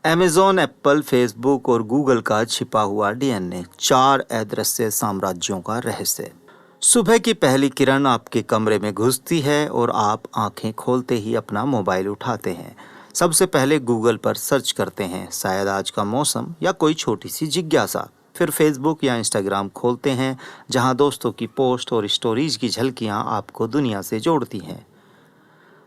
Amazon, Apple, Facebook और Google का छिपा हुआ डीएनए, 4 अदृश्य साम्राज्यों का रहस्य। सुबह की पहली किरण आपके कमरे में घुसती है और आप आंखें खोलते ही अपना मोबाइल उठाते हैं। सबसे पहले गूगल पर सर्च करते हैं, शायद आज का मौसम या कोई छोटी सी जिज्ञासा। फिर फेसबुक या इंस्टाग्राम खोलते हैं, जहां दोस्तों की पोस्ट और स्टोरीज की झलकियां आपको दुनिया से जोड़ती हैं।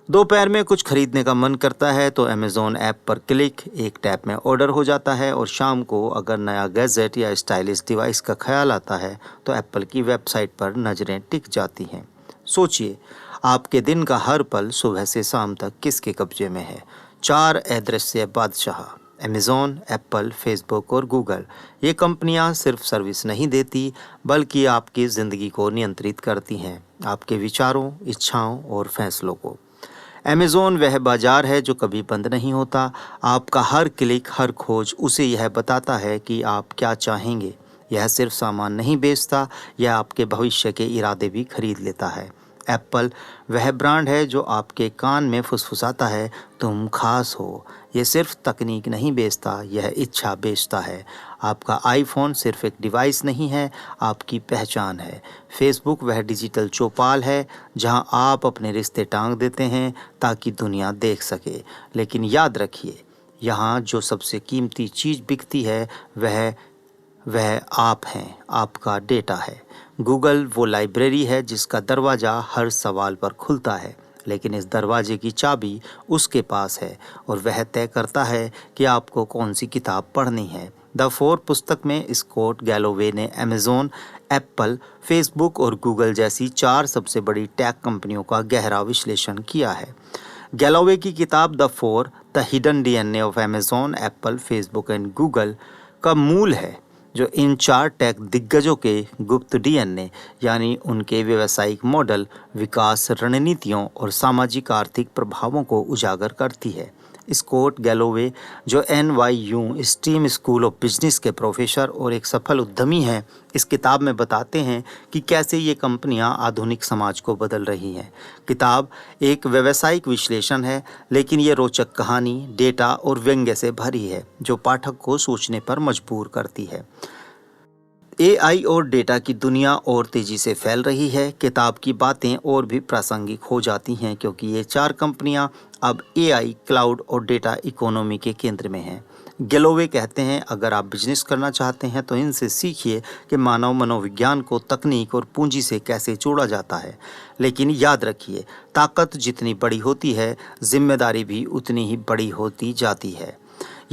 दोपहर में कुछ खरीदने का मन करता है तो अमेज़न ऐप पर क्लिक, एक टैप में ऑर्डर हो जाता है। और शाम को अगर नया गैजेट या स्टाइलिश डिवाइस का ख्याल आता है तो एप्पल की वेबसाइट पर नज़रें टिक जाती हैं। सोचिए, आपके दिन का हर पल सुबह से शाम तक किसके कब्जे में है? 4 अदृश्य बादशाह, अमेज़न, एप्पल, फेसबुक और गूगल। ये कंपनियां सिर्फ सर्विस नहीं देती, बल्कि आपकी ज़िंदगी को नियंत्रित करती हैं, आपके विचारों, इच्छाओं और फैसलों को। अमेज़न वह बाज़ार है जो कभी बंद नहीं होता। आपका हर क्लिक, हर खोज उसे यह बताता है कि आप क्या चाहेंगे। यह सिर्फ सामान नहीं बेचता, यह आपके भविष्य के इरादे भी खरीद लेता है। एप्पल वह ब्रांड है जो आपके कान में फुसफुसाता है, तुम खास हो। ये सिर्फ तकनीक नहीं बेचता, यह इच्छा बेचता है। आपका आईफोन सिर्फ एक डिवाइस नहीं है, आपकी पहचान है। फेसबुक वह डिजिटल चौपाल है जहां आप अपने रिश्ते टांग देते हैं ताकि दुनिया देख सके। लेकिन याद रखिए, यहाँ जो सबसे कीमती चीज़ बिकती है वह आप हैं, आपका डेटा है। गूगल वो लाइब्रेरी है जिसका दरवाज़ा हर सवाल पर खुलता है, लेकिन इस दरवाजे की चाबी उसके पास है और वह तय करता है कि आपको कौन सी किताब पढ़नी है। द फोर पुस्तक में स्कॉट गैलोवे ने अमेज़न, एप्पल, फेसबुक और गूगल जैसी 4 सबसे बड़ी टेक कंपनियों का गहरा विश्लेषण किया है। गैलोवे की किताब the four, the hidden DNA of Amazon, Apple, Facebook and Google का मूल है, जो इन 4 टेक दिग्गजों के गुप्त डीएनए यानी उनके व्यावसायिक मॉडल, विकास रणनीतियों और सामाजिक आर्थिक प्रभावों को उजागर करती है। स्कॉट गैलोवे, जो NYU steam school of business के प्रोफेसर और एक सफल उद्यमी हैं, इस किताब में बताते हैं कि कैसे ये कंपनियां आधुनिक समाज को बदल रही हैं। किताब एक व्यावसायिक विश्लेषण है, लेकिन ये रोचक कहानी, डेटा और व्यंग्य से भरी है, जो पाठक को सोचने पर मजबूर करती है। AI और डेटा की दुनिया और तेज़ी से फैल रही है। किताब की बातें और भी प्रासंगिक हो जाती हैं क्योंकि ये 4 कंपनियां अब AI, क्लाउड और डेटा इकोनॉमी के केंद्र में हैं। गैलोवे कहते हैं, अगर आप बिजनेस करना चाहते हैं तो इनसे सीखिए कि मानव मनोविज्ञान को तकनीक और पूंजी से कैसे जोड़ा जाता है। लेकिन याद रखिए, ताकत जितनी बड़ी होती है, जिम्मेदारी भी उतनी ही बड़ी होती जाती है।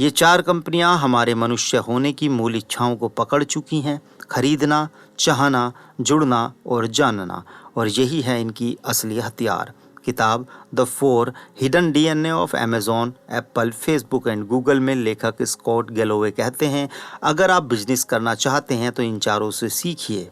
ये 4 कंपनियां हमारे मनुष्य होने की मूल इच्छाओं को पकड़ चुकी हैं, खरीदना, चाहना, जुड़ना और जानना, और यही है इनकी असली हथियार। किताब the four hidden DNA of Amazon, Apple, Facebook and Google में लेखक स्कॉट गैलोवे कहते हैं, अगर आप बिजनेस करना चाहते हैं तो इन चारों से सीखिए।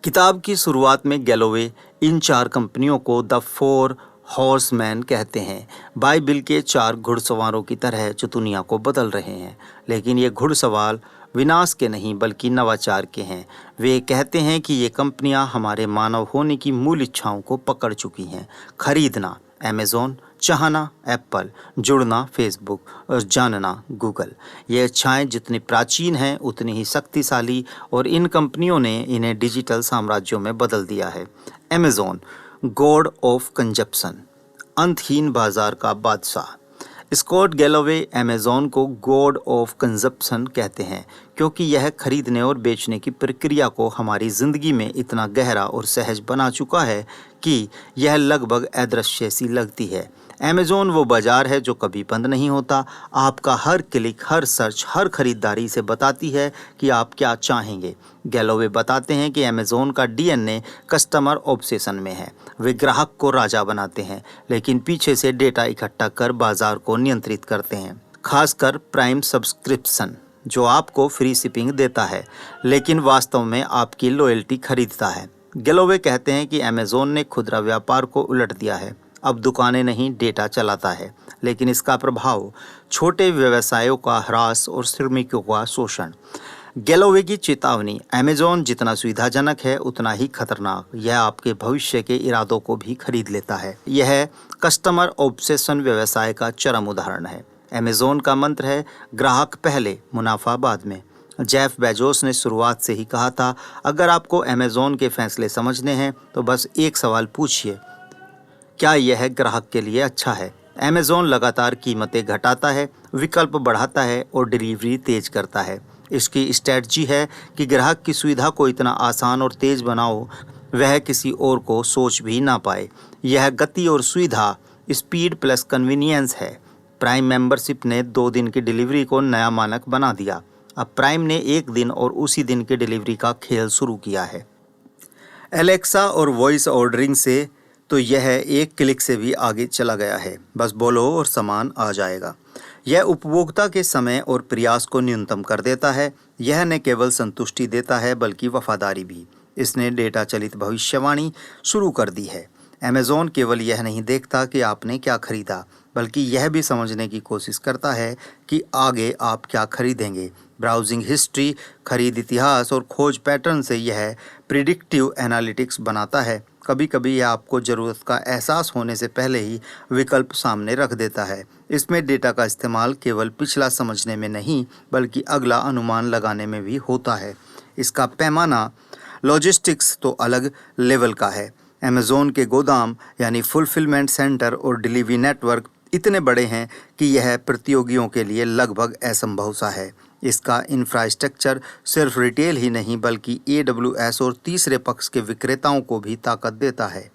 किताब की शुरुआत में गैलोवे इन 4 कंपनियों को द फोर हॉर्समैन कहते हैं, बाइबिल के 4 घुड़सवारों की तरह जो दुनिया को बदल रहे हैं। लेकिन ये घुड़सवार विनाश के नहीं बल्कि नवाचार के हैं। वे कहते हैं कि ये कंपनियां हमारे मानव होने की मूल इच्छाओं को पकड़ चुकी हैं। खरीदना अमेज़न, चाहना एप्पल, जुड़ना फेसबुक और जानना गूगल। ये इच्छाएं जितनी प्राचीन हैं उतनी ही शक्तिशाली, और इन कंपनियों ने इन्हें डिजिटल साम्राज्यों में बदल दिया है। अमेज़न, गॉड ऑफ कंजप्शन, अंतहीन बाजार का बादशाह। स्कॉट गैलोवे अमेज़न को गॉड ऑफ कंजप्शन कहते हैं क्योंकि यह खरीदने और बेचने की प्रक्रिया को हमारी ज़िंदगी में इतना गहरा और सहज बना चुका है कि यह लगभग अदृश्य सी लगती है। अमेज़न वो बाज़ार है जो कभी बंद नहीं होता। आपका हर क्लिक, हर सर्च, हर खरीदारी से बताती है कि आप क्या चाहेंगे। गैलोवे बताते हैं कि अमेज़न का डीएनए कस्टमर ऑब्सेशन में है। वे ग्राहक को राजा बनाते हैं, लेकिन पीछे से डेटा इकट्ठा कर बाजार को नियंत्रित करते हैं। खासकर प्राइम सब्सक्रिप्शन, जो आपको फ्री शिपिंग देता है लेकिन वास्तव में आपकी लॉयल्टी खरीदता है। गैलोवे कहते हैं कि अमेज़न ने खुदरा व्यापार को उलट दिया है। अब दुकानें नहीं, डेटा चलाता है, लेकिन इसका प्रभाव छोटे व्यवसायों का ह्रास और श्रमिकों का शोषण। गैलोवे की चेतावनी, अमेज़न जितना सुविधाजनक है उतना ही खतरनाक। यह आपके भविष्य के इरादों को भी खरीद लेता है। यह कस्टमर ऑब्सेशन व्यवसाय का चरम उदाहरण है। अमेज़ॉन का मंत्र है ग्राहक पहले, मुनाफा बाद में। जेफ बेजोस ने शुरुआत से ही कहा था, अगर आपको अमेज़ॉन के फैसले समझने हैं तो बस एक सवाल पूछिए, क्या यह ग्राहक के लिए अच्छा है? अमेज़ॉन लगातार कीमतें घटाता है, विकल्प बढ़ाता है और डिलीवरी तेज करता है। इसकी स्ट्रेटजी है कि ग्राहक की सुविधा को इतना आसान और तेज बनाओ वह किसी और को सोच भी ना पाए। यह गति और सुविधा, स्पीड प्लस कन्वीनियंस है। प्राइम मेंबरशिप ने 2 दिन की डिलीवरी को नया मानक बना दिया। अब प्राइम ने 1 दिन और उसी दिन की डिलीवरी का खेल शुरू किया है। एलेक्सा और वॉइस ऑर्डरिंग से तो यह एक क्लिक से भी आगे चला गया है। बस बोलो और सामान आ जाएगा। यह उपभोक्ता के समय और प्रयास को न्यूनतम कर देता है। यह न केवल संतुष्टि देता है बल्कि वफादारी भी। इसने डेटा चलित भविष्यवाणी शुरू कर दी है। अमेज़ॉन केवल यह नहीं देखता कि आपने क्या खरीदा, बल्कि यह भी समझने की कोशिश करता है कि आगे आप क्या खरीदेंगे। ब्राउजिंग हिस्ट्री, खरीद इतिहास और खोज पैटर्न से यह प्रिडिक्टिव एनालिटिक्स बनाता है। कभी कभी यह आपको ज़रूरत का एहसास होने से पहले ही विकल्प सामने रख देता है। इसमें डेटा का इस्तेमाल केवल पिछला समझने में नहीं बल्कि अगला अनुमान लगाने में भी होता है। इसका पैमाना लॉजिस्टिक्स तो अलग लेवल का है। अमेज़ॉन के गोदाम यानी फुलफिलमेंट सेंटर और डिलीवरी नेटवर्क इतने बड़े हैं कि यह प्रतियोगियों के लिए लगभग असंभव सा है। इसका इंफ्रास्ट्रक्चर सिर्फ रिटेल ही नहीं बल्कि AWS और तीसरे पक्ष के विक्रेताओं को भी ताकत देता है।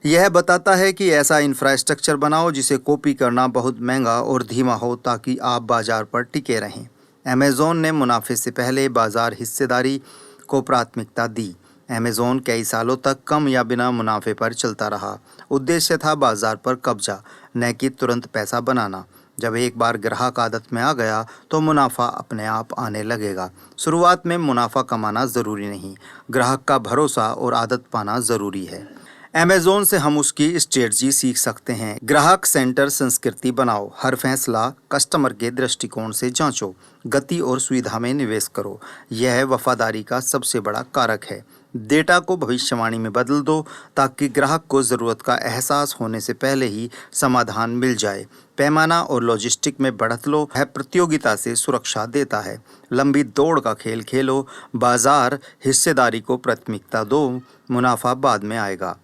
यह बताता है कि ऐसा इंफ्रास्ट्रक्चर बनाओ जिसे कॉपी करना बहुत महंगा और धीमा हो ताकि आप बाजार पर टिके रहें। अमेज़ॉन ने मुनाफे से पहले बाजार हिस्सेदारी को प्राथमिकता दी। अमेज़ॉन कई सालों तक कम या बिना मुनाफे पर चलता रहा। उद्देश्य था बाजार पर कब्जा, न कि तुरंत पैसा बनाना। जब एक बार ग्राहक आदत में आ गया तो मुनाफा अपने आप आने लगेगा। शुरुआत में मुनाफा कमाना ज़रूरी नहीं, ग्राहक का भरोसा और आदत पाना ज़रूरी है। अमेज़ॉन से हम उसकी स्ट्रेटजी सीख सकते हैं। ग्राहक सेंटर संस्कृति बनाओ, हर फैसला कस्टमर के दृष्टिकोण से जांचो, गति और सुविधा में निवेश करो। यह वफादारी का सबसे बड़ा कारक है। डेटा को भविष्यवाणी में बदल दो ताकि ग्राहक को ज़रूरत का एहसास होने से पहले ही समाधान मिल जाए। पैमाना और लॉजिस्टिक में बढ़त लो, है प्रतियोगिता से सुरक्षा देता है। लंबी दौड़ का खेल खेलो, बाजार हिस्सेदारी को प्राथमिकता दो, मुनाफा बाद में आएगा।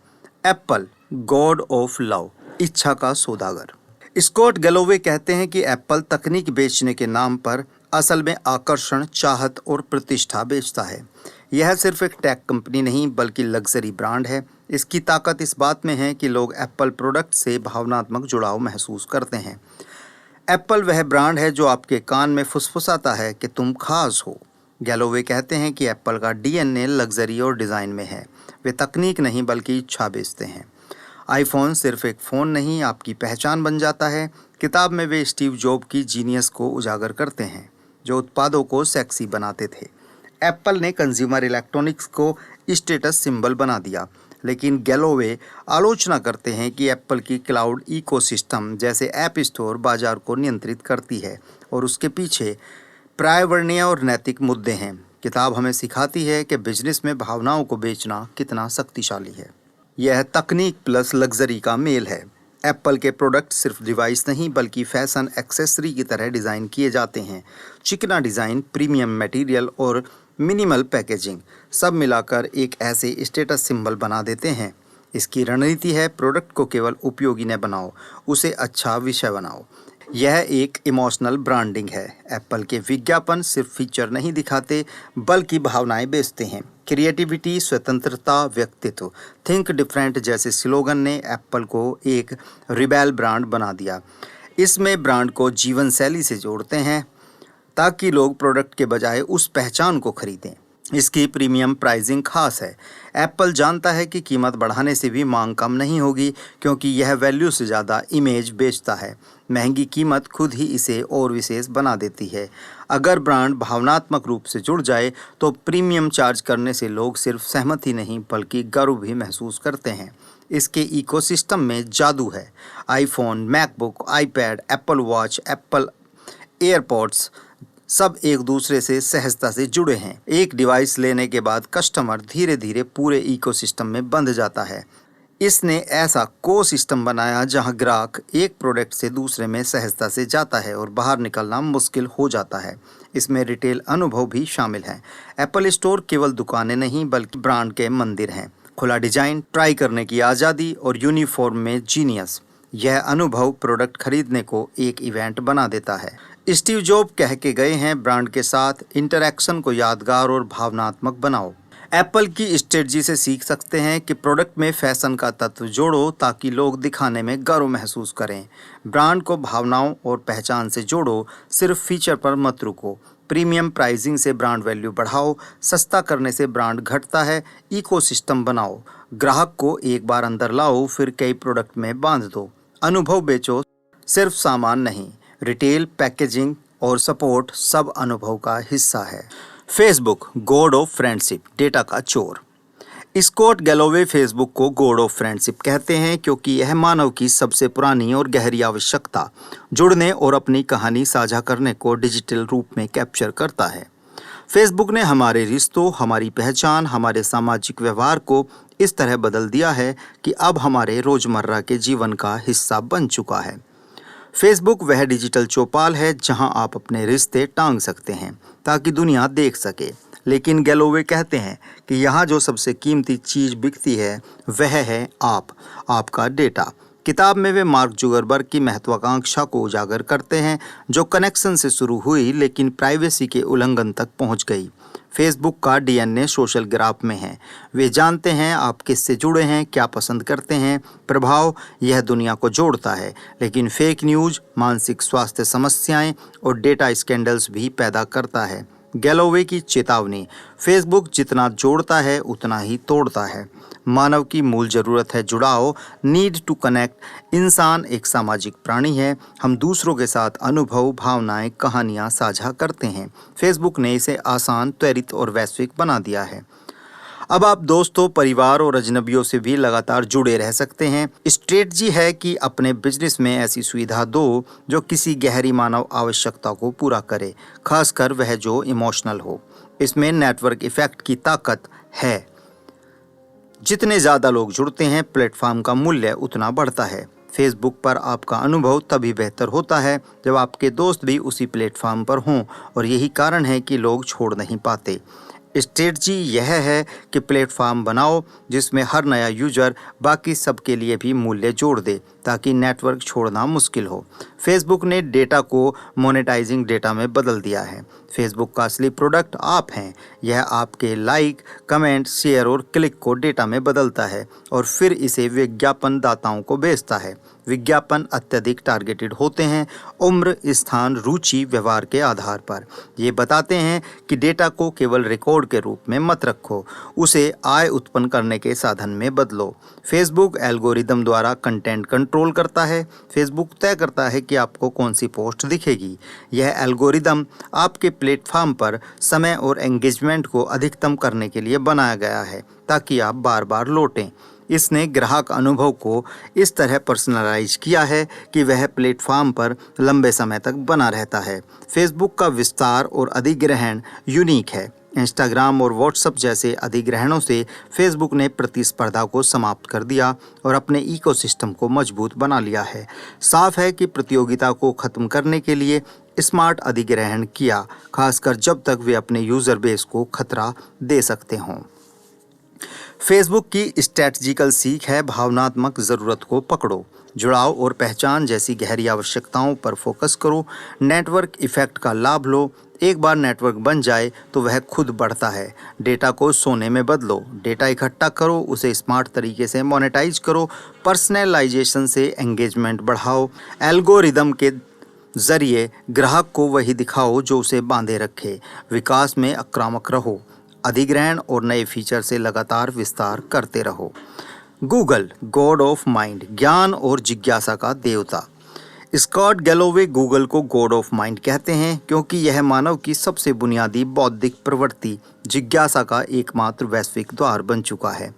एप्पल, गॉड ऑफ लव, इच्छा का सौदागर। स्कॉट गैलोवे कहते हैं कि एप्पल तकनीक बेचने के नाम पर असल में आकर्षण, चाहत और प्रतिष्ठा बेचता है। यह सिर्फ एक टेक कंपनी नहीं बल्कि लग्जरी ब्रांड है। इसकी ताकत इस बात में है कि लोग एप्पल प्रोडक्ट से भावनात्मक जुड़ाव महसूस करते हैं। एप्पल वह ब्रांड है जो आपके कान में फुसफुसाता है कि तुम खास हो। गैलोवे कहते हैं कि एप्पल का DNA लग्जरी और डिज़ाइन में है। वे तकनीक नहीं बल्कि इच्छा बेचते हैं। आईफोन सिर्फ एक फ़ोन नहीं, आपकी पहचान बन जाता है। किताब में वे स्टीव जॉब की जीनियस को उजागर करते हैं जो उत्पादों को सेक्सी बनाते थे। एप्पल ने कंज्यूमर इलेक्ट्रॉनिक्स को स्टेटस सिंबल बना दिया। लेकिन गैलोवे आलोचना करते हैं कि एप्पल की क्लाउड इकोसिस्टम जैसे ऐप स्टोर बाजार को नियंत्रित करती है और उसके पीछे पर्यावरणीय और नैतिक मुद्दे हैं। किताब हमें सिखाती है कि बिजनेस में भावनाओं को बेचना कितना शक्तिशाली है। यह तकनीक प्लस लग्जरी का मेल है। एप्पल के प्रोडक्ट सिर्फ डिवाइस नहीं बल्कि फैशन एक्सेसरी की तरह डिज़ाइन किए जाते हैं। चिकना डिज़ाइन, प्रीमियम मटेरियल और मिनिमल पैकेजिंग सब मिलाकर एक ऐसे स्टेटस सिंबल बना देते हैं। इसकी रणनीति है प्रोडक्ट को केवल उपयोगी न बनाओ, उसे अच्छा विषय बनाओ। यह एक इमोशनल ब्रांडिंग है। एप्पल के विज्ञापन सिर्फ फीचर नहीं दिखाते बल्कि भावनाएं बेचते हैं। क्रिएटिविटी, स्वतंत्रता, व्यक्तित्व, थिंक डिफरेंट जैसे स्लोगन ने एप्पल को एक रिबेल ब्रांड बना दिया। इसमें ब्रांड को जीवन शैली से जोड़ते हैं ताकि लोग प्रोडक्ट के बजाय उस पहचान को खरीदें। इसकी प्रीमियम प्राइसिंग खास है। एप्पल जानता है कि कीमत बढ़ाने से भी मांग कम नहीं होगी क्योंकि यह वैल्यू से ज़्यादा इमेज बेचता है। महंगी कीमत खुद ही इसे और विशेष बना देती है। अगर ब्रांड भावनात्मक रूप से जुड़ जाए तो प्रीमियम चार्ज करने से लोग सिर्फ सहमति नहीं बल्कि गर्व भी महसूस करते हैं। इसके इकोसिस्टम में जादू है। IPhone, MacBook, iPad, Apple watch, Apple AirPods सब एक दूसरे से सहजता से जुड़े हैं। एक डिवाइस लेने के बाद कस्टमर धीरे धीरे पूरे इकोसिस्टम में बंध जाता है। इसने ऐसा को सिस्टम बनाया जहां ग्राहक एक प्रोडक्ट से दूसरे में सहजता से जाता है और बाहर निकलना मुश्किल हो जाता है। इसमें रिटेल अनुभव भी शामिल है। एप्पल स्टोर केवल दुकानें नहीं बल्कि ब्रांड के मंदिर हैं। खुला डिजाइन, ट्राई करने की आज़ादी और यूनिफॉर्म में जीनियस। यह अनुभव प्रोडक्ट खरीदने को एक इवेंट बना देता है। स्टीव जॉब कह के गए हैं, ब्रांड के साथ इंटरैक्शन को यादगार और भावनात्मक बनाओ। एप्पल की स्ट्रेटजी से सीख सकते हैं कि प्रोडक्ट में फैशन का तत्व जोड़ो ताकि लोग दिखाने में गर्व महसूस करें। ब्रांड को भावनाओं और पहचान से जोड़ो, सिर्फ फीचर पर मत रुको। प्रीमियम प्राइसिंग से ब्रांड वैल्यू बढ़ाओ, सस्ता करने से ब्रांड घटता है। इकोसिस्टम बनाओ, ग्राहक को एक बार अंदर लाओ, फिर कई प्रोडक्ट में बांध दो। अनुभव बेचो, सिर्फ सामान नहीं। रिटेल, पैकेजिंग और सपोर्ट सब अनुभव का हिस्सा है। Facebook God of friendship, data का चोर। स्कॉट गैलोवे फेसबुक को गॉड ऑफ फ्रेंडशिप कहते हैं क्योंकि यह मानव की सबसे पुरानी और गहरी आवश्यकता, जुड़ने और अपनी कहानी साझा करने को डिजिटल रूप में कैप्चर करता है। फेसबुक ने हमारे रिश्तों, हमारी पहचान, हमारे सामाजिक व्यवहार को इस तरह बदल दिया है कि अब हमारे रोजमर्रा के जीवन का हिस्सा बन चुका है। फेसबुक वह डिजिटल चौपाल है जहां आप अपने रिश्ते टांग सकते हैं ताकि दुनिया देख सके। लेकिन गैलोवे कहते हैं कि यहाँ जो सबसे कीमती चीज़ बिकती है वह है आपका डेटा। किताब में वे मार्क जुकरबर्ग की महत्वाकांक्षा को उजागर करते हैं जो कनेक्शन से शुरू हुई लेकिन प्राइवेसी के उल्लंघन तक पहुँच गई। फेसबुक का डीएनए सोशल ग्राफ में है। वे जानते हैं आप किससे जुड़े हैं, क्या पसंद करते हैं। प्रभाव यह दुनिया को जोड़ता है, लेकिन फेक न्यूज़, मानसिक स्वास्थ्य समस्याएं और डेटा स्कैंडल्स भी पैदा करता है। गैलोवे की चेतावनी, फेसबुक जितना जोड़ता है उतना ही तोड़ता है। मानव की मूल ज़रूरत है जुड़ाव, नीड टू कनेक्ट। इंसान एक सामाजिक प्राणी है। हम दूसरों के साथ अनुभव, भावनाएं, कहानियां साझा करते हैं। फेसबुक ने इसे आसान, त्वरित और वैश्विक बना दिया है। अब आप दोस्तों, परिवार और अजनबियों से भी लगातार जुड़े रह सकते हैं। स्ट्रेटजी है कि अपने बिजनेस में ऐसी सुविधा दो जो किसी गहरी मानव आवश्यकता को पूरा करे, खासकर वह जो इमोशनल हो। इसमें नेटवर्क इफेक्ट की ताकत है। जितने ज़्यादा लोग जुड़ते हैं, प्लेटफॉर्म का मूल्य उतना बढ़ता है। फेसबुक पर आपका अनुभव तभी बेहतर होता है जब आपके दोस्त भी उसी प्लेटफॉर्म पर हों, और यही कारण है कि लोग छोड़ नहीं पाते। स्ट्रेटजी यह है कि प्लेटफॉर्म बनाओ जिसमें हर नया यूजर बाकी सबके लिए भी मूल्य जोड़ दे ताकि नेटवर्क छोड़ना मुश्किल हो। फेसबुक ने डेटा को मोनेटाइजिंग डेटा में बदल दिया है। फेसबुक का असली प्रोडक्ट आप हैं। यह आपके लाइक, कमेंट, शेयर और क्लिक को डेटा में बदलता है और फिर इसे विज्ञापन दाताओं को बेचता है। विज्ञापन अत्यधिक टारगेटेड होते हैं, उम्र, स्थान, रुचि, व्यवहार के आधार पर। ये बताते हैं कि डेटा को केवल रिकॉर्ड के रूप में मत रखो, उसे आय उत्पन्न करने के साधन में बदलो। फेसबुक एल्गोरिदम द्वारा कंटेंट कंट्रोल करता है। फेसबुक तय करता है कि आपको कौन सी पोस्ट दिखेगी। यह एल्गोरिदम आपके प्लेटफॉर्म पर समय और एंगेजमेंट को अधिकतम करने के लिए बनाया गया है ताकि आप बार बार लौटें। इसने ग्राहक अनुभव को इस तरह पर्सनलाइज किया है कि वह प्लेटफॉर्म पर लंबे समय तक बना रहता है। फेसबुक का विस्तार और अधिग्रहण यूनिक है। इंस्टाग्राम और व्हाट्सएप जैसे अधिग्रहणों से फेसबुक ने प्रतिस्पर्धा को समाप्त कर दिया और अपने इकोसिस्टम को मजबूत बना लिया है। साफ है कि प्रतियोगिता को खत्म करने के लिए स्मार्ट अधिग्रहण किया, खासकर जब तक वे अपने यूज़र बेस को खतरा दे सकते हों। फेसबुक की स्ट्रैटेजिकल सीख है, भावनात्मक ज़रूरत को पकड़ो। जुड़ाव और पहचान जैसी गहरी आवश्यकताओं पर फोकस करो। नेटवर्क इफ़ेक्ट का लाभ लो। एक बार नेटवर्क बन जाए तो वह खुद बढ़ता है। डेटा को सोने में बदलो। डेटा इकट्ठा करो, उसे स्मार्ट तरीके से मोनेटाइज करो। पर्सनलाइजेशन से एंगेजमेंट बढ़ाओ। एल्गोरिदम के ज़रिए ग्राहक को वही दिखाओ जो उसे बांधे रखे। विकास में आक्रामक रहो। अधिग्रहण और नए फीचर से लगातार विस्तार करते रहो। गूगल गॉड ऑफ माइंड, ज्ञान और जिज्ञासा का देवता। स्कॉट गैलोवे गूगल को गॉड ऑफ माइंड कहते हैं क्योंकि यह मानव की सबसे बुनियादी बौद्धिक प्रवृत्ति जिज्ञासा का एकमात्र वैश्विक द्वार बन चुका है।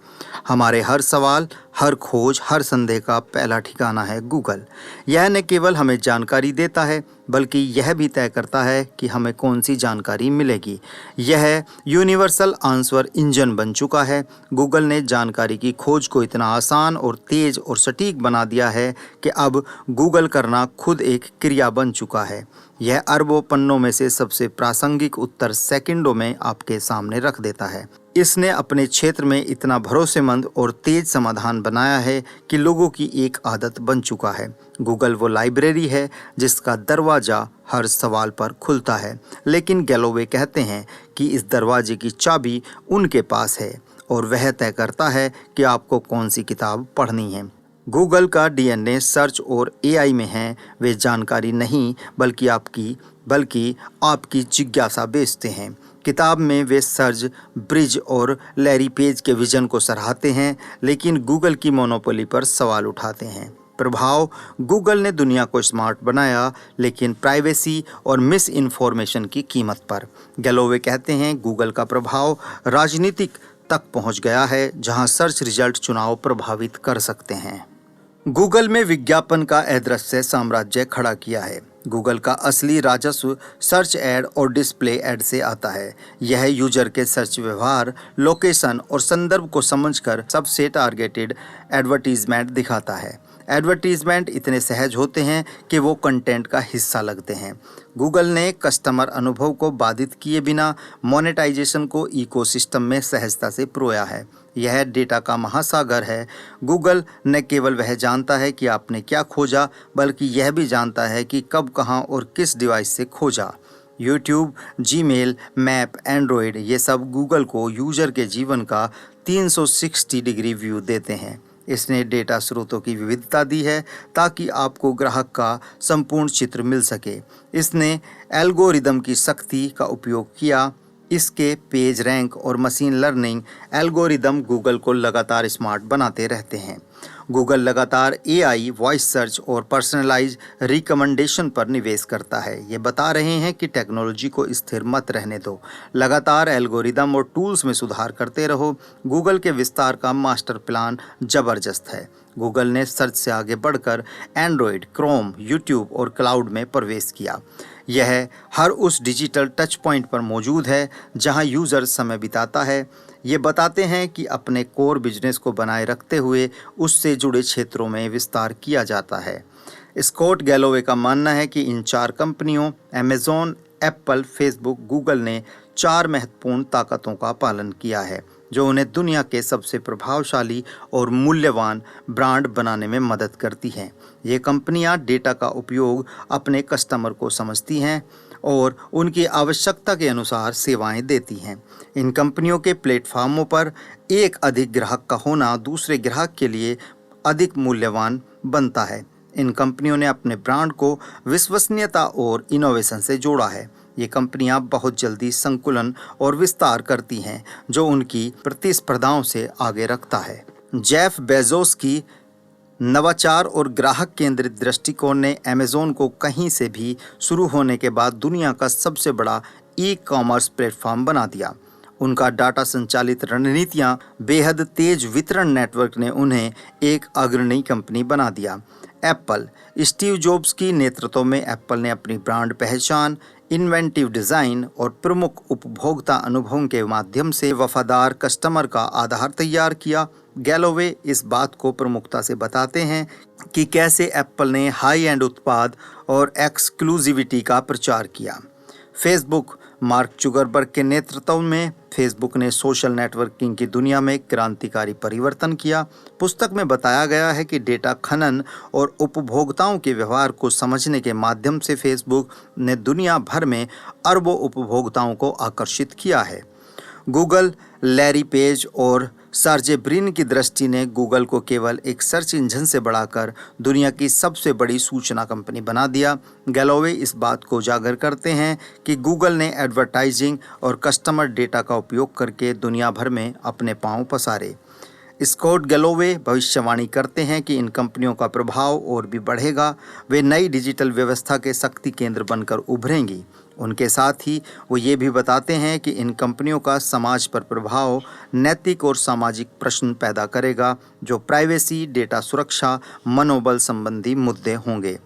हमारे हर सवाल, हर खोज, हर संदेह का पहला ठिकाना है गूगल। यह न केवल हमें जानकारी देता है बल्कि यह भी तय करता है कि हमें कौन सी जानकारी मिलेगी। यह यूनिवर्सल आंसर इंजन बन चुका है। गूगल ने जानकारी की खोज को इतना आसान और तेज और सटीक बना दिया है कि अब गूगल करना खुद एक क्रिया बन चुका है। यह अरबों पन्नों में से सबसे प्रासंगिक उत्तर सेकंडों में आपके सामने रख देता है। इसने अपने क्षेत्र में इतना भरोसेमंद और तेज समाधान बनाया है कि लोगों की एक आदत बन चुका है। गूगल वो लाइब्रेरी है जिसका दरवाज़ा हर सवाल पर खुलता है, लेकिन गैलोवे कहते हैं कि इस दरवाजे की चाबी उनके पास है और वह तय करता है कि आपको कौन सी किताब पढ़नी है। गूगल का डीएनए सर्च और एआई में है। वे जानकारी नहीं बल्कि आपकी जिज्ञासा बेचते हैं। किताब में वे सर्च, ब्रिज और लैरी पेज के विजन को सराहते हैं, लेकिन गूगल की मोनोपोली पर सवाल उठाते हैं। प्रभाव: गूगल ने दुनिया को स्मार्ट बनाया, लेकिन प्राइवेसी और मिस इन्फॉर्मेशन की कीमत पर। गैलोवे कहते हैं गूगल का प्रभाव राजनीतिक तक पहुंच गया है, जहां सर्च रिजल्ट चुनाव प्रभावित कर सकते हैं। गूगल में विज्ञापन का अदृश्य साम्राज्य खड़ा किया है। गूगल का असली राजस्व सर्च एड और डिस्प्ले एड से आता है। यह यूजर के सर्च व्यवहार, लोकेशन और संदर्भ को समझकर सबसे टारगेटेड एडवर्टीजमेंट दिखाता है। एडवर्टीजमेंट इतने सहज होते हैं कि वो कंटेंट का हिस्सा लगते हैं। गूगल ने कस्टमर अनुभव को बाधित किए बिना मोनेटाइजेशन को इकोसिस्टम में सहजता से परोया है। यह डेटा का महासागर है। गूगल न केवल वह जानता है कि आपने क्या खोजा, बल्कि यह भी जानता है कि कब, कहां और किस डिवाइस से खोजा। यूट्यूब, जीमेल, मैप, एंड्रॉयड, ये सब गूगल को यूजर के जीवन का 360 डिग्री व्यू देते हैं। इसने डेटा स्रोतों की विविधता दी है ताकि आपको ग्राहक का संपूर्ण चित्र मिल सके। इसने एल्गोरिदम की शक्ति का उपयोग किया। इसके पेज रैंक और मशीन लर्निंग एल्गोरिदम गूगल को लगातार स्मार्ट बनाते रहते हैं। गूगल लगातार एआई, वॉइस सर्च और पर्सनलाइज रिकमेंडेशन पर निवेश करता है। ये बता रहे हैं कि टेक्नोलॉजी को स्थिर मत रहने दो, लगातार एल्गोरिदम और टूल्स में सुधार करते रहो। गूगल के विस्तार का मास्टर प्लान ज़बरदस्त है। गूगल ने सर्च से आगे बढ़कर एंड्रॉयड, क्रोम, यूट्यूब और क्लाउड में प्रवेश किया। यह हर उस डिजिटल टच पॉइंट पर मौजूद है जहां यूज़र समय बिताता है। ये बताते हैं कि अपने कोर बिजनेस को बनाए रखते हुए उससे जुड़े क्षेत्रों में विस्तार किया जाता है। स्कॉट गैलोवे का मानना है कि इन 4 कंपनियों अमेज़ॉन, एप्पल, फेसबुक, गूगल ने 4 महत्वपूर्ण ताकतों का पालन किया है जो उन्हें दुनिया के सबसे प्रभावशाली और मूल्यवान ब्रांड बनाने में मदद करती हैं। ये कंपनियां डेटा का उपयोग अपने कस्टमर को समझती हैं और उनकी आवश्यकता के अनुसार सेवाएं देती हैं। इन कंपनियों के प्लेटफॉर्मों पर एक अधिक ग्राहक का होना दूसरे ग्राहक के लिए अधिक मूल्यवान बनता है। इन कंपनियों ने अपने ब्रांड को विश्वसनीयता और इनोवेशन से जोड़ा है। ये कंपनियां बहुत जल्दी संकुलन और विस्तार करती हैं जो उनकी प्रतिस्पर्धाओं से आगे रखता है। जेफ बेजोस की नवाचार और ग्राहक केंद्रित दृष्टिकोण ने अमेज़ॉन को कहीं से भी शुरू होने के बाद दुनिया का सबसे बड़ा ई-कॉमर्स प्लेटफॉर्म बना दिया। उनका डाटा संचालित रणनीतियां, बेहद तेज वितरण नेटवर्क ने उन्हें एक अग्रणी कंपनी बना दिया। एप्पल, स्टीव जॉब्स की नेतृत्व में एप्पल ने अपनी ब्रांड पहचान, इन्वेंटिव डिज़ाइन और प्रमुख उपभोक्ता अनुभवों के माध्यम से वफादार कस्टमर का आधार तैयार किया। गैलोवे इस बात को प्रमुखता से बताते हैं कि कैसे एप्पल ने हाई एंड उत्पाद और एक्सक्लूसिविटी का प्रचार किया। फेसबुक, मार्क जुकरबर्ग के नेतृत्व में फेसबुक ने सोशल नेटवर्किंग की दुनिया में क्रांतिकारी परिवर्तन किया। पुस्तक में बताया गया है कि डेटा खनन और उपभोक्ताओं के व्यवहार को समझने के माध्यम से फेसबुक ने दुनिया भर में अरबों उपभोक्ताओं को आकर्षित किया है। गूगल, लैरी पेज और सर्जे ब्रिन की दृष्टि ने गूगल को केवल एक सर्च इंजन से बढ़ाकर दुनिया की सबसे बड़ी सूचना कंपनी बना दिया। गैलोवे इस बात को उजागर करते हैं कि गूगल ने एडवर्टाइजिंग और कस्टमर डेटा का उपयोग करके दुनिया भर में अपने पांव पसारे। स्कॉट गैलोवे भविष्यवाणी करते हैं कि इन कंपनियों का प्रभाव और भी बढ़ेगा। वे नई डिजिटल व्यवस्था के शक्ति केंद्र बनकर उभरेंगी उनके साथ ही वो ये भी बताते हैं कि इन कंपनियों का समाज पर प्रभाव नैतिक और सामाजिक प्रश्न पैदा करेगा, जो प्राइवेसी, डेटा सुरक्षा, मनोबल संबंधी मुद्दे होंगे।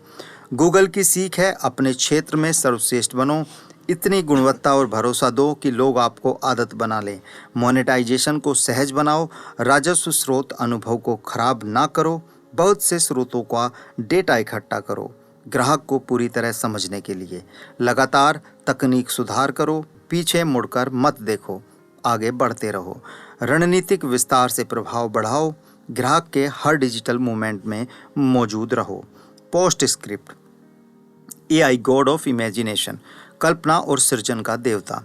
गूगल की सीख है, अपने क्षेत्र में सर्वश्रेष्ठ बनो, इतनी गुणवत्ता और भरोसा दो कि लोग आपको आदत बना लें। मोनेटाइजेशन को सहज बनाओ, राजस्व स्रोत अनुभव को खराब ना करो, बहुत से स्रोतों का डेटा इकट्ठा करो। ग्राहक को पूरी तरह समझने के लिए लगातार तकनीक सुधार करो, पीछे मुड़कर मत देखो, आगे बढ़ते रहो। रणनीतिक विस्तार से प्रभाव बढ़ाओ, ग्राहक के हर डिजिटल मूवमेंट में मौजूद रहो। Post script. AI god of imagination, कल्पना और सृजन का देवता।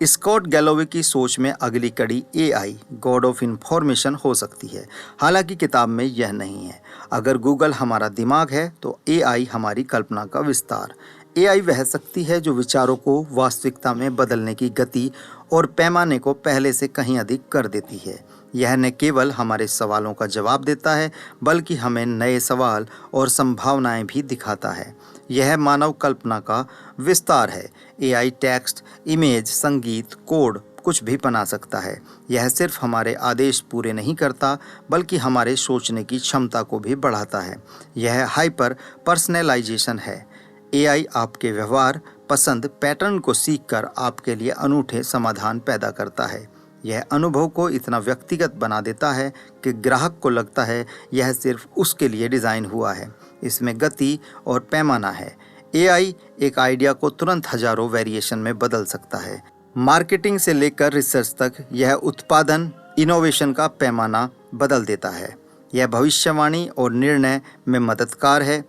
स्कॉट गैलोवे की सोच में अगली कड़ी एआई गॉड ऑफ इंफॉर्मेशन हो सकती है। हालांकि किताब में यह नहीं है। अगर गूगल हमारा दिमाग है तो एआई हमारी कल्पना का विस्तार। एआई वह शक्ति है जो विचारों को वास्तविकता में बदलने की गति और पैमाने को पहले से कहीं अधिक कर देती है। यह न केवल हमारे सवालों का जवाब देता है, बल्कि हमें नए सवाल और संभावनाएं भी दिखाता है। यह मानव कल्पना का विस्तार है। एआई टेक्स्ट, इमेज, संगीत, कोड कुछ भी बना सकता है। यह सिर्फ हमारे आदेश पूरे नहीं करता, बल्कि हमारे सोचने की क्षमता को भी बढ़ाता है। यह हाइपर पर्सनलाइजेशन है। एआई आपके व्यवहार, पसंद, पैटर्न को सीखकर आपके लिए अनूठे समाधान पैदा करता है। यह अनुभव को इतना व्यक्तिगत बना देता है कि ग्राहक को लगता है यह सिर्फ उसके लिए डिज़ाइन हुआ है। इसमें गति और पैमाना है। एआई एक आइडिया को तुरंत हजारों वेरिएशन में बदल सकता है। मार्केटिंग से लेकर रिसर्च तक यह उत्पादन, इनोवेशन का पैमाना बदल देता है। यह भविष्यवाणी और निर्णय में मददगार है।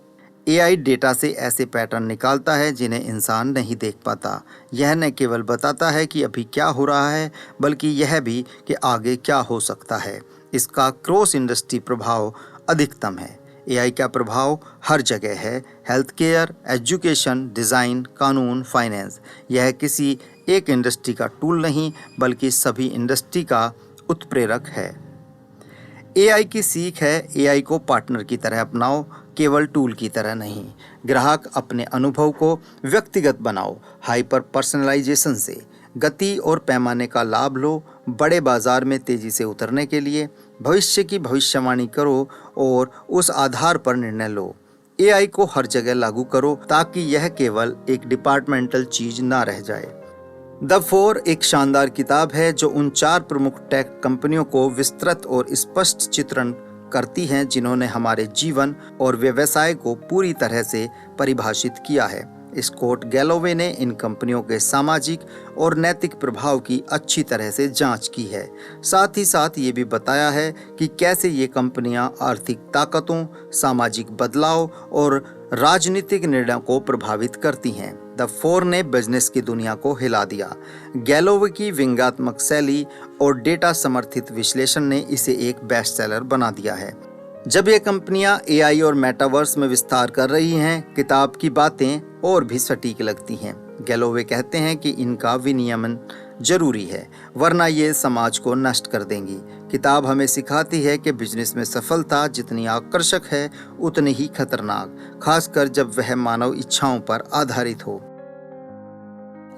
एआई डेटा से ऐसे पैटर्न निकालता है जिन्हें इंसान नहीं देख पाता। यह न केवल बताता है कि अभी क्या हो रहा है, बल्कि यह भी कि आगे क्या हो सकता है। इसका क्रॉस इंडस्ट्री प्रभाव अधिकतम है। एआई का प्रभाव हर जगह है। हेल्थ केयर, एजुकेशन, डिज़ाइन, कानून, फाइनेंस। यह किसी एक इंडस्ट्री का टूल नहीं, बल्कि सभी इंडस्ट्री का उत्प्रेरक है। एआई की सीख है, एआई को पार्टनर की तरह अपनाओ, केवल टूल की तरह नहीं। ग्राहक अपने अनुभव को व्यक्तिगत बनाओ। हाइपर पर्सनलाइजेशन से गति और पैमाने का लाभ लो। बड़े बाजार में तेजी से उतरने के लिए भविष्य की भविष्यवाणी करो और उस आधार पर निर्णय लो। एआई को हर जगह लागू करो ताकि यह केवल एक डिपार्टमेंटल चीज ना रह जाए। द 4 एक शानदार किताब है जो उन 4 प्रमुख टेक कंपनियों को विस्तृत और स्पष्ट चित्रण करती हैं जिन्होंने हमारे जीवन और व्यवसाय को पूरी तरह से परिभाषित किया है। स्कॉट गैलोवे ने इन कंपनियों के सामाजिक और नैतिक प्रभाव की अच्छी तरह से जांच की है। साथ ही साथ ये भी बताया है कि कैसे ये कंपनियां आर्थिक ताकतों, सामाजिक बदलाव और राजनीतिक निर्णयों को प्रभावित करती हैं। द 4 ने बिजनेस की दुनिया को हिला दिया। गैलोवे की व्यंग्यात्मक शैली और डेटा समर्थित विश्लेषण ने इसे एक बेस्टसेलर बना दिया है। जब ये कंपनियां एआई और मेटावर्स में विस्तार कर रही हैं, किताब की बातें और भी सटीक लगती हैं। गैलोवे कहते हैं कि इनका विनियमन जरूरी है, वरना ये समाज को नष्ट कर देंगी। किताब हमें सिखाती है कि बिजनेस में सफलता जितनी आकर्षक है, उतनी ही खतरनाक, खासकर जब वह मानव इच्छाओं पर आधारित हो।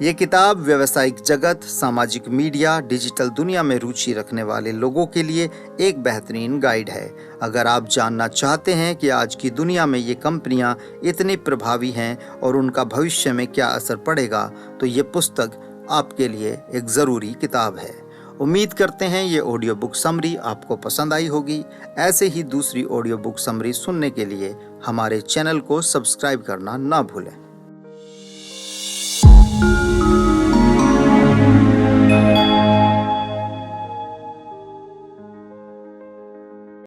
ये किताब व्यावसायिक जगत, सामाजिक मीडिया, डिजिटल दुनिया में रुचि रखने वाले लोगों के लिए एक बेहतरीन गाइड है। अगर आप जानना चाहते हैं कि आज की दुनिया में ये कंपनियां इतनी प्रभावी हैं और उनका भविष्य में क्या असर पड़ेगा, तो ये पुस्तक आपके लिए एक ज़रूरी किताब है। उम्मीद करते हैं ये ऑडियो बुक समरी आपको पसंद आई होगी। ऐसे ही दूसरी ऑडियो बुक समरी सुनने के लिए हमारे चैनल को सब्सक्राइब करना ना भूलें।